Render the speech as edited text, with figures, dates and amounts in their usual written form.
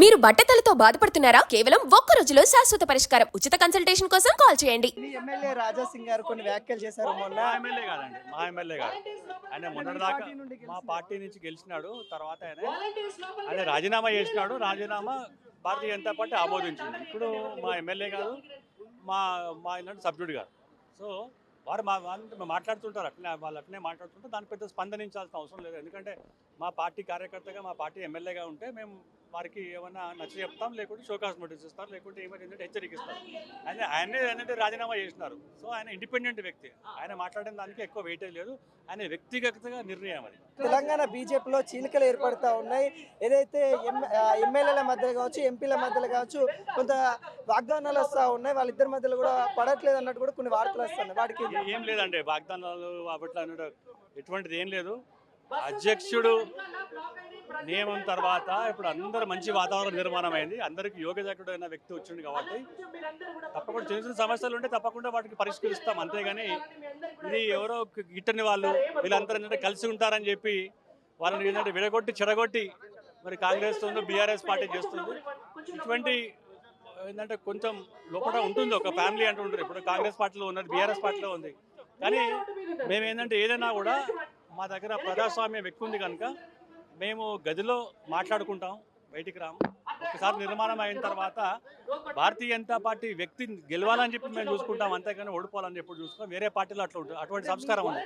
మీరు బట్టతలతో బాధపడుతున్నారా? కేవలం ఒక్క రోజులో శాశ్వత పరిష్కారం. ఉచిత కన్సల్టేషన్ కోసం కాల్ చేయండి. ఎమ్మెల్యే రాజా సింగ్ గారు కొన్ని వ్యాఖ్యలు చేశారు మొన్న. మా ఎమ్మెల్యే కాదండి, మా ఎమ్మెల్యే కాదు. ఆయన మొన్నటిదాకా మా పార్టీ నుంచి గెలిచినాడు. తర్వాత ఆయన రాజీనామా చేసినాడు. రాజీనామా భారతీయ జనతా పార్టీ ఆమోదించింది. ఇప్పుడు మా ఎమ్మెల్యే కాదు, మా మా ఇలాంటి సభ్యుడు కాదు. సో వారు మాట్లాడుతుంటారు, అట్లనే వాళ్ళు అట్లనే మాట్లాడుతుంటే దాని పెద్ద స్పందనించాల్సిన అవసరం లేదు. ఎందుకంటే మా పార్టీ కార్యకర్తగా, మా పార్టీ ఎమ్మెల్యేగా ఉంటే మేము వారికి ఏమన్నా నచ్చ చెప్తాం, లేకుంటే షోకాస్ నోటీస్ ఇస్తారు, లేకుంటే ఏమైనా హెచ్చరికిస్తారు. ఆయనే ఏంటంటే రాజీనామా చేసినారు. సో ఆయన ఇండిపెండెంట్ వ్యక్తి. ఆయన మాట్లాడిన దానికి ఎక్కువ వెయిటేజ్ లేదు. ఆయన వ్యక్తిగతంగా నిర్ణయం అది. తెలంగాణ బీజేపీలో చీలికలు ఏర్పడతా ఉన్నాయి. ఏదైతే ఎమ్మెల్యేల మధ్యలో కావచ్చు, ఎంపీల మధ్యలో కావచ్చు, కొంత వాగ్దానాలు వస్తూ ఉన్నాయి. వాళ్ళిద్దరి మధ్యలో కూడా పడట్లేదు అన్నట్టు కూడా కొన్ని వార్తలు వస్తున్నాయి. వాటికి ఏం లేదండి, వాగ్దానాలు అప్పట్లో అన్నట్టు ఎటువంటిది ఏం లేదు. అధ్యక్షుడు నియమం తర్వాత ఇప్పుడు అందరూ మంచి వాతావరణ నిర్మాణం అయింది. అందరికీ యోగ్యతకుడు అయిన వ్యక్తి వచ్చింది కాబట్టి తప్పకుండా చిన్న చిన్న సమస్యలు ఉంటే తప్పకుండా వాటికి పరిష్కరిస్తాం. అంతేగాని ఇది ఎవరో గిట్టని వాళ్ళు వీళ్ళందరూ ఏంటంటే కలిసి ఉంటారని చెప్పి వాళ్ళని ఏంటంటే విడగొట్టి చెడగొట్టి మరి కాంగ్రెస్ బీఆర్ఎస్ పార్టీ చేస్తుంది. ఇటువంటి ఏంటంటే కొంచెం లోపల ఉంటుంది, ఒక ఫ్యామిలీ అంటూ ఉంటుంది. ఇప్పుడు కాంగ్రెస్ పార్టీలో ఉన్నది, బీఆర్ఎస్ పార్టీలో ఉంది. కానీ మేమేంటంటే ఏదైనా కూడా మా దగ్గర ప్రజాస్వామ్యం ఎక్కువ ఉంది కనుక మేము గదిలో మాట్లాడుకుంటాం, బయటికి రాము. ఒకసారి నిర్మాణం అయిన తర్వాత భారతీయ జనతా పార్టీ వ్యక్తి గెలవాలని చెప్పి మేము చూసుకుంటాం, అంతేగాని ఓడిపోవాలని చెప్పి చూసుకుంటాం. వేరే పార్టీలో అట్లా ఉంటుంది, అటువంటి సంస్కారం ఉంది.